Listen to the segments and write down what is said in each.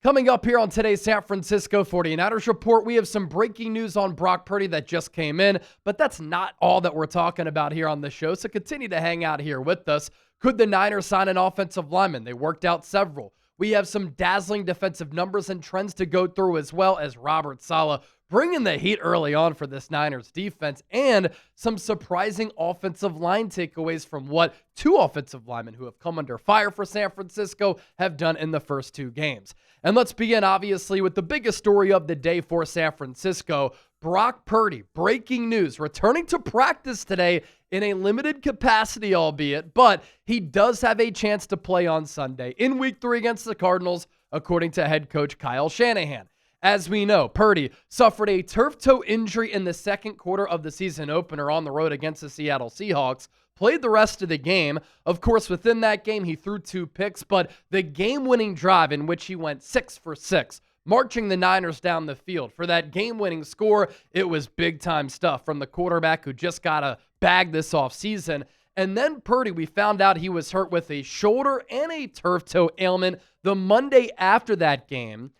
Coming up here on today's San Francisco 49ers Report, we have some breaking news on Brock Purdy that just came in, but that's not all that we're talking about here on the show, so continue to hang out here with us. Could the Niners sign an offensive lineman? They worked out several. We have some dazzling defensive numbers and trends to go through, as well as Robert Saleh bringing the heat early on for this Niners defense, and some surprising offensive line takeaways from what two offensive linemen who have come under fire for San Francisco have done in the first two games. And let's begin, obviously, with the biggest story of the day for San Francisco. Brock Purdy, breaking news, returning to practice today in a limited capacity, albeit, but he does have a chance to play on Sunday in Week 3 against the Cardinals, according to head coach Kyle Shanahan. As we know, Purdy suffered a turf toe injury in the second quarter of the season opener on the road against the Seattle Seahawks, played the rest of the game. Of course, within that game, he threw 2 picks, but the game-winning drive in which he went 6 for 6, marching the Niners down the field. For that game-winning score, it was big-time stuff from the quarterback who just got a bag this offseason. And then Purdy, we found out he was hurt with a shoulder and a turf toe ailment the Monday after that game.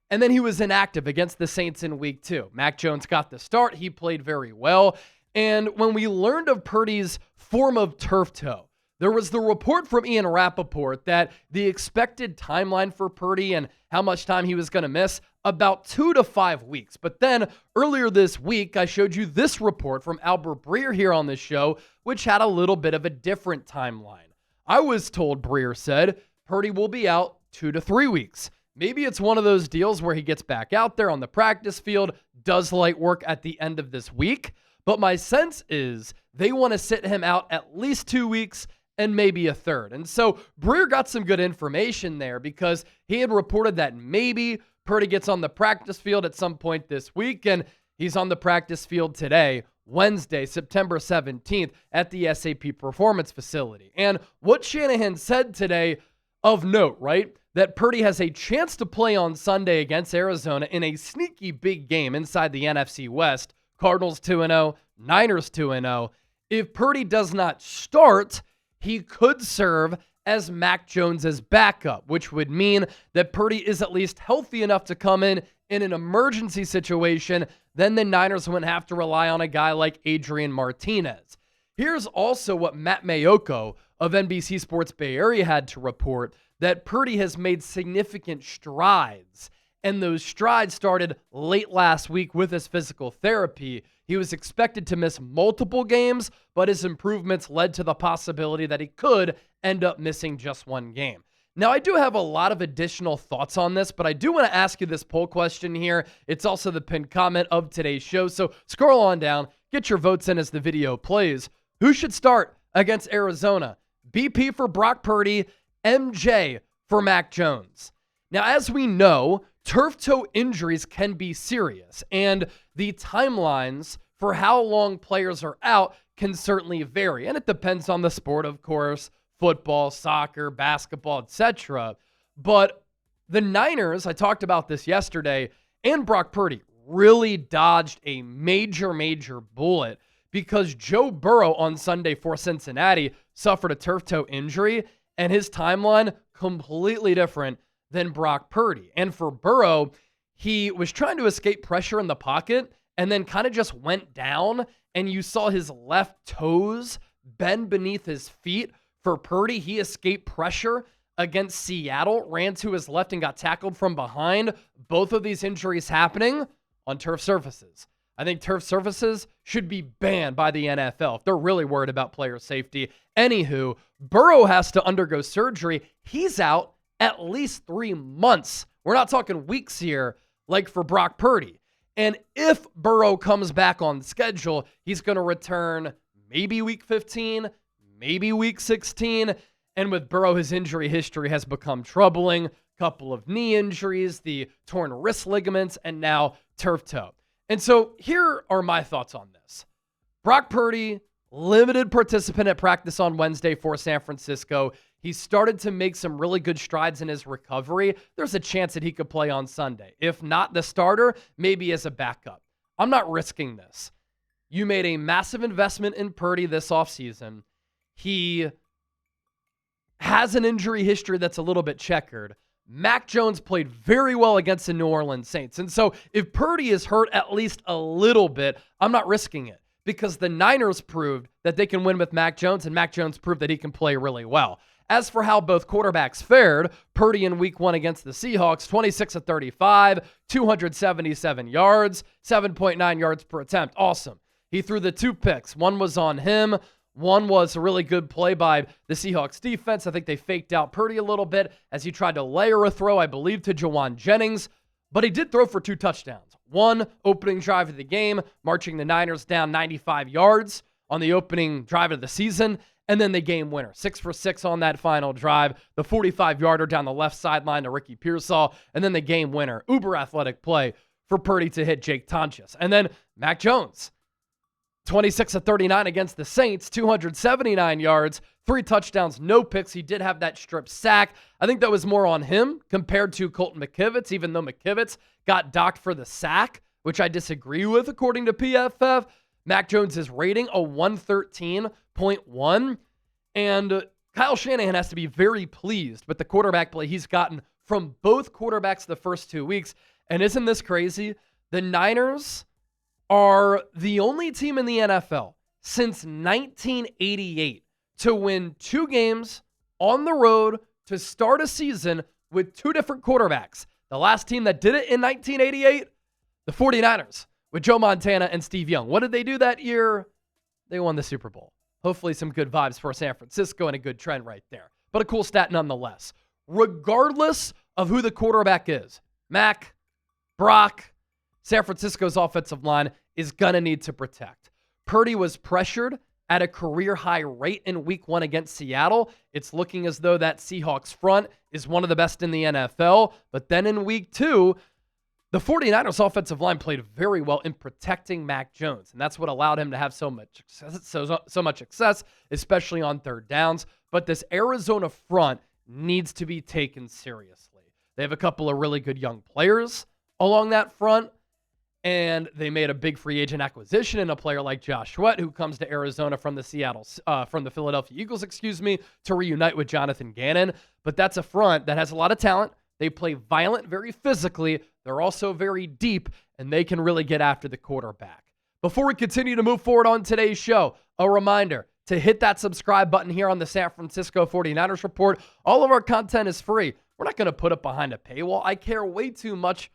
And then he was inactive against the Saints in Week 2. Mac Jones got the start. He played very well. And when we learned of Purdy's form of turf toe, there was the report from Ian Rappaport that the expected timeline for Purdy and how much time he was going to miss, about 2 to 5 weeks. But then earlier this week, I showed you this report from Albert Breer here on this show, which had a little bit of a different timeline. I was told, Breer said, Purdy will be out 2 to 3 weeks. Maybe it's one of those deals where he gets back out there on the practice field, does light work at the end of this week. But my sense is they want to sit him out at least 2 weeks and maybe a third. And so Breer got some good information there because he had reported that maybe Purdy gets on the practice field at some point this week, and he's on the practice field today, Wednesday, September 17th, at the SAP Performance Facility. And what Shanahan said today of note, right? That Purdy has a chance to play on Sunday against Arizona in a sneaky big game inside the NFC West. Cardinals 2-0, Niners 2-0. If Purdy does not start, he could serve as Mac Jones's backup, which would mean that Purdy is at least healthy enough to come in an emergency situation. Then the Niners wouldn't have to rely on a guy like Adrian Martinez. Here's also what Matt Mayoko of NBC Sports Bay Area had to report, that Purdy has made significant strides, and those strides started late last week with his physical therapy. He was expected to miss multiple games, but his improvements led to the possibility that he could end up missing just one game. Now, I do have a lot of additional thoughts on this, but I do want to ask you this poll question here. It's also the pinned comment of today's show, so scroll on down, get your votes in as the video plays. Who should start against Arizona? BP for Brock Purdy, MJ for Mac Jones. Now, as we know, turf toe injuries can be serious, and the timelines for how long players are out can certainly vary, and it depends on the sport, of course, football, soccer, basketball, etc. But the Niners, I talked about this yesterday, and Brock Purdy really dodged a major bullet because Joe Burrow on Sunday for Cincinnati suffered a turf toe injury, and his timeline completely different than Brock Purdy. And for Burrow, he was trying to escape pressure in the pocket and then kind of just went down, and you saw his left toes bend beneath his feet. For Purdy, he escaped pressure against Seattle, ran to his left and got tackled from behind. Both of these injuries happening on turf surfaces. I think turf surfaces should be banned by the NFL if they're really worried about player safety. Anywho, Burrow has to undergo surgery. He's out at least 3 months. We're not talking weeks here like for Brock Purdy. And if Burrow comes back on schedule, he's going to return maybe week 15, maybe week 16. And with Burrow, his injury history has become troubling. Couple of knee injuries, the torn wrist ligaments, and now turf toe. And so here are my thoughts on this. Brock Purdy, limited participant at practice on Wednesday for San Francisco. He started to make some really good strides in his recovery. There's a chance that he could play on Sunday. If not the starter, maybe as a backup. I'm not risking this. You made a massive investment in Purdy this offseason. He has an injury history that's a little bit checkered. Mac Jones played very well against the New Orleans Saints. And so if Purdy is hurt at least a little bit, I'm not risking it because the Niners proved that they can win with Mac Jones, and Mac Jones proved that he can play really well. As for how both quarterbacks fared, Purdy in week 1 against the Seahawks, 26 of 35, 277 yards, 7.9 yards per attempt. Awesome. He threw the 2 picks. One was on him. One was a really good play by the Seahawks defense. I think they faked out Purdy a little bit as he tried to layer a throw, I believe, to Jawan Jennings. But he did throw for 2 touchdowns. One opening drive of the game, marching the Niners down 95 yards on the opening drive of the season. And then the game winner, 6 for 6 on that final drive, the 45-yarder down the left sideline to Ricky Pearsall, and then the game winner, uber athletic play for Purdy to hit Jake Tonches. And then Mac Jones, 26 of 39 against the Saints, 279 yards, 3 touchdowns, no picks. He did have that strip sack. I think that was more on him compared to Colton McKivitz, even though McKivitz got docked for the sack, which I disagree with according to PFF. Mac Jones' rating, a 113.1. And Kyle Shanahan has to be very pleased with the quarterback play he's gotten from both quarterbacks the first 2 weeks. And isn't this crazy? The Niners are the only team in the NFL since 1988 to win 2 games on the road to start a season with 2 different quarterbacks. The last team that did it in 1988, the 49ers. With Joe Montana and Steve Young. What did they do that year? They won the Super Bowl. Hopefully some good vibes for San Francisco and a good trend right there. But a cool stat nonetheless. Regardless of who the quarterback is, Mac, Brock, San Francisco's offensive line is going to need to protect. Purdy was pressured at a career-high rate in week 1 against Seattle. It's looking as though that Seahawks front is one of the best in the NFL. But then in week 2, the 49ers offensive line played very well in protecting Mac Jones, and that's what allowed him to have so much success, especially on third downs. But this Arizona front needs to be taken seriously. They have a couple of really good young players along that front, and they made a big free agent acquisition in a player like Josh Sweat, who comes to Arizona from the Philadelphia Eagles, to reunite with Jonathan Gannon. But that's a front that has a lot of talent. They play violent, very physically. They're also very deep, and they can really get after the quarterback. Before we continue to move forward on today's show, a reminder to hit that subscribe button here on the San Francisco 49ers Report. All of our content is free. We're not going to put it behind a paywall. I care way too much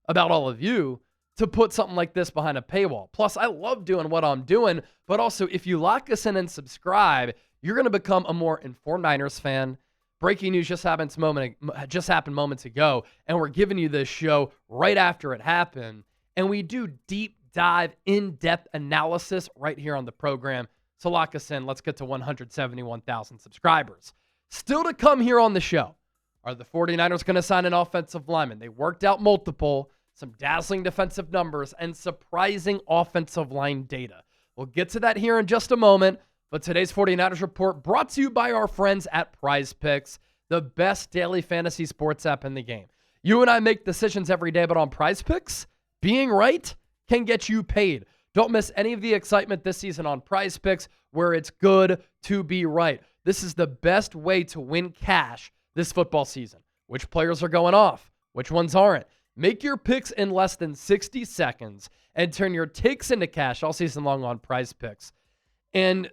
about all of you to put something like this behind a paywall. Plus, I love doing what I'm doing, but also if you lock us in and subscribe, you're going to become a more informed Niners fan. Breaking news just happened moments ago, and we're giving you this show right after it happened. And we do deep dive, in-depth analysis right here on the program. So lock us in. Let's get to 171,000 subscribers. Still to come here on the show, are the 49ers going to sign an offensive lineman? They worked out multiple, some dazzling defensive numbers, and surprising offensive line data. We'll get to that here in just a moment. But today's 49ers Report brought to you by our friends at PrizePicks, the best daily fantasy sports app in the game. You and I make decisions every day, but on PrizePicks, being right can get you paid. Don't miss any of the excitement this season on PrizePicks, where it's good to be right. This is the best way to win cash this football season. Which players are going off? Which ones aren't? Make your picks in less than 60 seconds and turn your takes into cash all season long on PrizePicks. And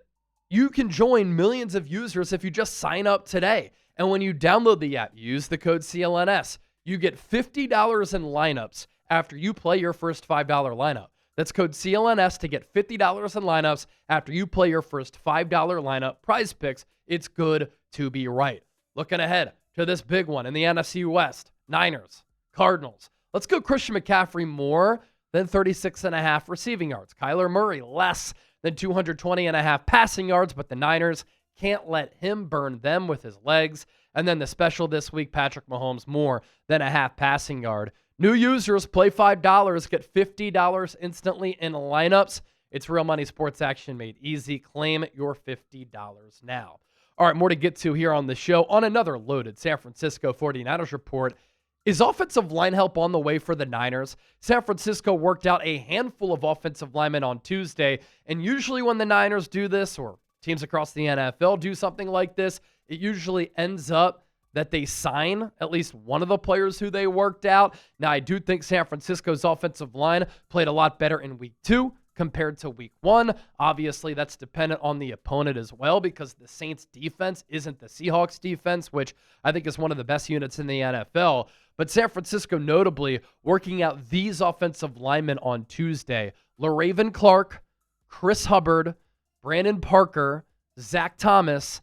you can join millions of users if you just sign up today. And when you download the app, use the code CLNS. You get $50 in lineups after you play your first $5 lineup. That's code CLNS to get $50 in lineups after you play your first $5 lineup. PrizePicks, it's good to be right. Looking ahead to this big one in the NFC West, Niners, Cardinals. Let's go Christian McCaffrey more than 36.5 receiving yards. Kyler Murray less than 220.5 passing yards, but the Niners can't let him burn them with his legs. And then the special this week, Patrick Mahomes more than a half passing yard. New users play $5, get $50 instantly in lineups. It's real money sports action made easy. Claim your $50 now. All right, more to get to here on the show on another loaded San Francisco 49ers Report. Is offensive line help on the way for the Niners? San Francisco worked out a handful of offensive linemen on Tuesday, and usually when the Niners do this, or teams across the NFL do something like this, it usually ends up that they sign at least one of the players who they worked out. Now, I do think San Francisco's offensive line played a lot better in week 2 compared to week 1. Obviously, that's dependent on the opponent as well because the Saints defense isn't the Seahawks defense, which I think is one of the best units in the NFL. But San Francisco notably working out these offensive linemen on Tuesday. LaRaven Clark, Chris Hubbard, Brandon Parker, Zach Thomas,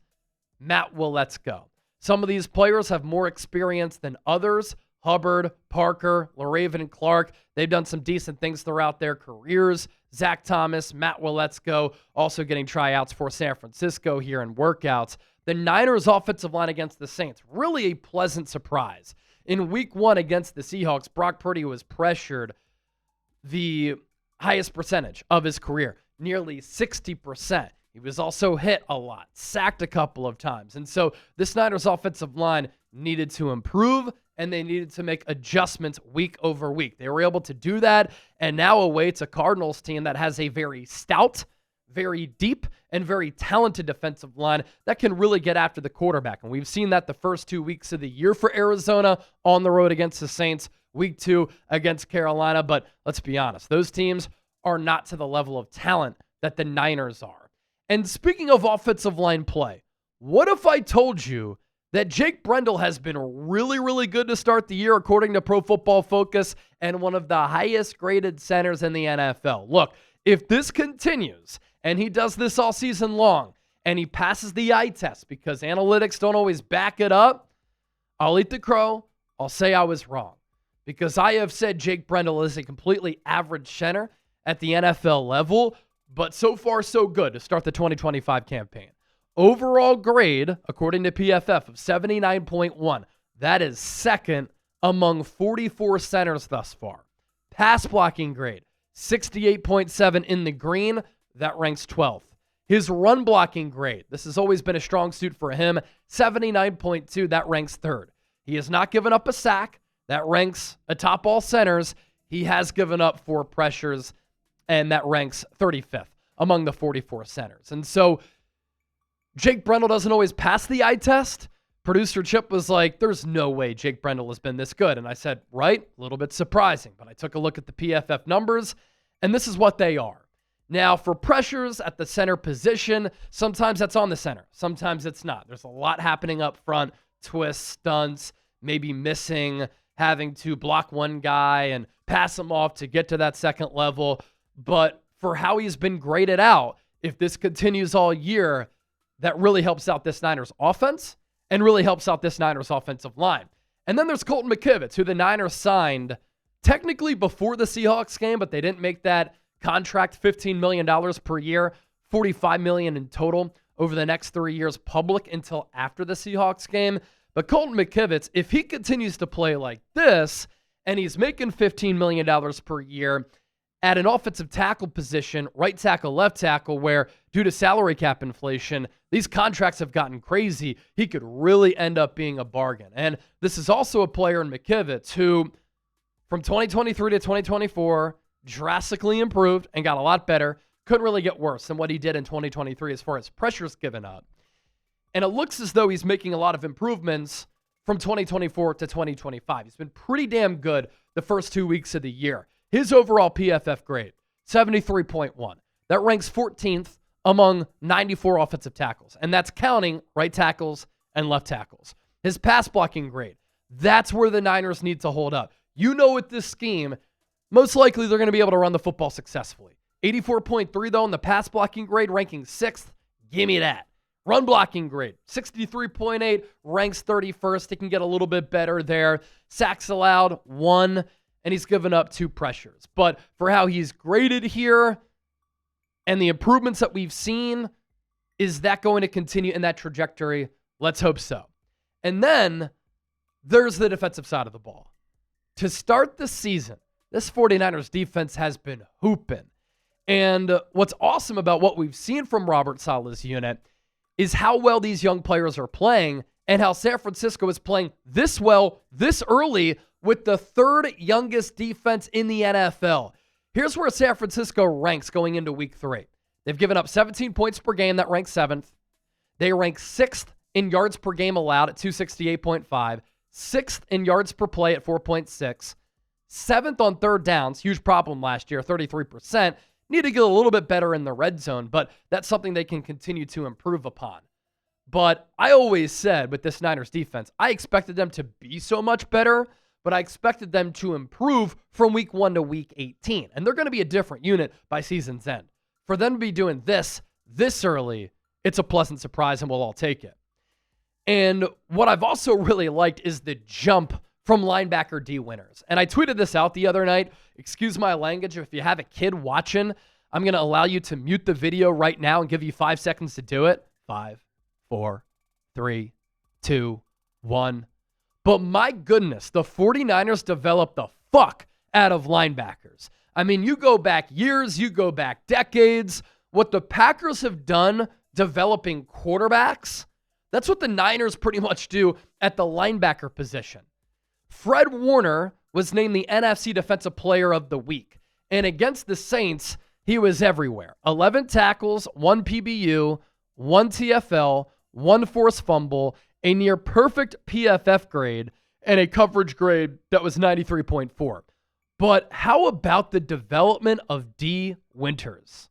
Matt Waletzko. Some of these players have more experience than others. Hubbard, Parker, LaRaven Clark, they've done some decent things throughout their careers. Zach Thomas, Matt Waletzko, also getting tryouts for San Francisco here in workouts. The Niners' offensive line against the Saints, really a pleasant surprise. In week 1 against the Seahawks, Brock Purdy was pressured the highest percentage of his career, nearly 60%. He was also hit a lot, sacked a couple of times. And so this Niners offensive line needed to improve, and they needed to make adjustments week over week. They were able to do that, and now awaits a Cardinals team that has a very stout, very deep, and very talented defensive line that can really get after the quarterback. And we've seen that the first 2 weeks of the year for Arizona on the road against the Saints, week 2 against Carolina. But let's be honest, those teams are not to the level of talent that the Niners are. And speaking of offensive line play, what if I told you that Jake Brendel has been really, really good to start the year according to Pro Football Focus and one of the highest graded centers in the NFL? Look, if this continues and he does this all season long and he passes the eye test because analytics don't always back it up, I'll eat the crow. I'll say I was wrong because I have said Jake Brendel is a completely average center at the NFL level, but so far so good to start the 2025 campaign. Overall grade, according to PFF, of 79.1. That is second among 44 centers thus far. Pass blocking grade, 68.7 in the green. That ranks 12th. His run blocking grade, this has always been a strong suit for him, 79.2. That ranks 3rd. He has not given up a sack. That ranks atop all centers. He has given up 4 pressures, and that ranks 35th among the 44 centers. And so Jake Brendel doesn't always pass the eye test. Producer Chip was like, there's no way Jake Brendel has been this good. And I said, right, a little bit surprising. But I took a look at the PFF numbers, and this is what they are. Now, for pressures at the center position, sometimes that's on the center. Sometimes it's not. There's a lot happening up front, twists, stunts, maybe missing, having to block one guy and pass him off to get to that second level. But for how he's been graded out, if this continues all year, that really helps out this Niners offense and really helps out this Niners offensive line. And then there's Colton McKivitz, who the Niners signed technically before the Seahawks game, but they didn't make that contract $15 million per year, $45 million in total over the next 3 years public until after the Seahawks game. But Colton McKivitz, if he continues to play like this and he's making $15 million per year at an offensive tackle position, right tackle, left tackle, where due to salary cap inflation, these contracts have gotten crazy, he could really end up being a bargain. And this is also a player in McKivitz who, from 2023 to 2024, drastically improved and got a lot better. Couldn't really get worse than what he did in 2023 as far as pressures given up. And it looks as though he's making a lot of improvements from 2024 to 2025. He's been pretty damn good the first 2 weeks of the year. His overall PFF grade, 73.1. That ranks 14th among 94 offensive tackles. And that's counting right tackles and left tackles. His pass blocking grade, that's where the Niners need to hold up. You know, with this scheme, most likely they're going to be able to run the football successfully. 84.3 though in the pass blocking grade, ranking 6th. Give me that. Run blocking grade, 63.8, ranks 31st. He can get a little bit better there. Sacks allowed, 1. And he's given up 2 pressures. But for how he's graded here and the improvements that we've seen, is that going to continue in that trajectory? Let's hope so. And then there's the defensive side of the ball. To start the season, this 49ers defense has been hooping. And what's awesome about what we've seen from Robert Saleh's unit is how well these young players are playing and how San Francisco is playing this well this early with the 3rd youngest defense in the NFL. Here's where San Francisco ranks going into week 3. They've given up 17 points per game. That ranks 7th. They rank 6th in yards per game allowed at 268.5, 6th in yards per play at 4.6, 7th on third downs, huge problem last year, 33%. Need to get a little bit better in the red zone, but that's something they can continue to improve upon. But I always said with this Niners defense, I expected them to be so much better, but I expected them to improve from week 1 to week 18. And they're going to be a different unit by season's end. For them to be doing this early, it's a pleasant surprise, and we'll all take it. And what I've also really liked is the jump from linebacker D winners. And I tweeted this out the other night. Excuse my language. If you have a kid watching, I'm going to allow you to mute the video right now and give you 5 seconds to do it. 5, 4, 3, 2, 1. But my goodness, the 49ers developed the fuck out of linebackers. I mean, you go back years, you go back decades. What the Packers have done developing quarterbacks, that's what the Niners pretty much do at the linebacker position. Fred Warner was named the NFC Defensive Player of the Week. And against the Saints, he was everywhere. 11 tackles, 1 PBU, 1 TFL, 1 forced fumble, a near perfect PFF grade, and a coverage grade that was 93.4. But how about the development of D Winters?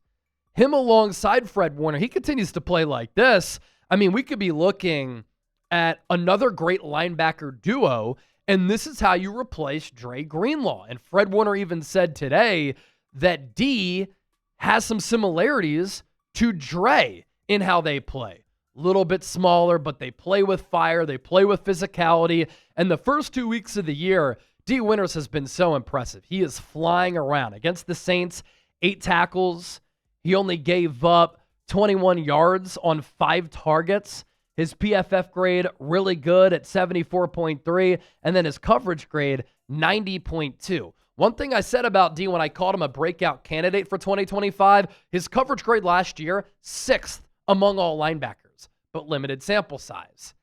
Him alongside Fred Warner, he continues to play like this. I mean, we could be looking at another great linebacker duo, and this is how you replace Dre Greenlaw. And Fred Warner even said today that D has some similarities to Dre in how they play. A little bit smaller, but they play with fire. They play with physicality. And the first 2 weeks of the year, D Winters has been so impressive. He is flying around. Against the Saints, 8 tackles. He only gave up 21 yards on 5 targets. His PFF grade, really good at 74.3. And then his coverage grade, 90.2. One thing I said about D when I called him a breakout candidate for 2025, his coverage grade last year, 6th among all linebackers, but limited sample size.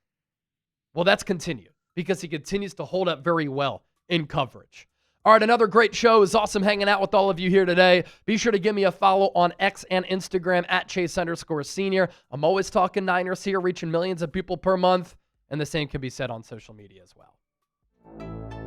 Well, that's continued because he continues to hold up very well in coverage. All right, another great show. It was awesome hanging out with all of you here today. Be sure to give me a follow on X and Instagram at Chase_Senior. I'm always talking Niners here, reaching millions of people per month, and the same can be said on social media as well.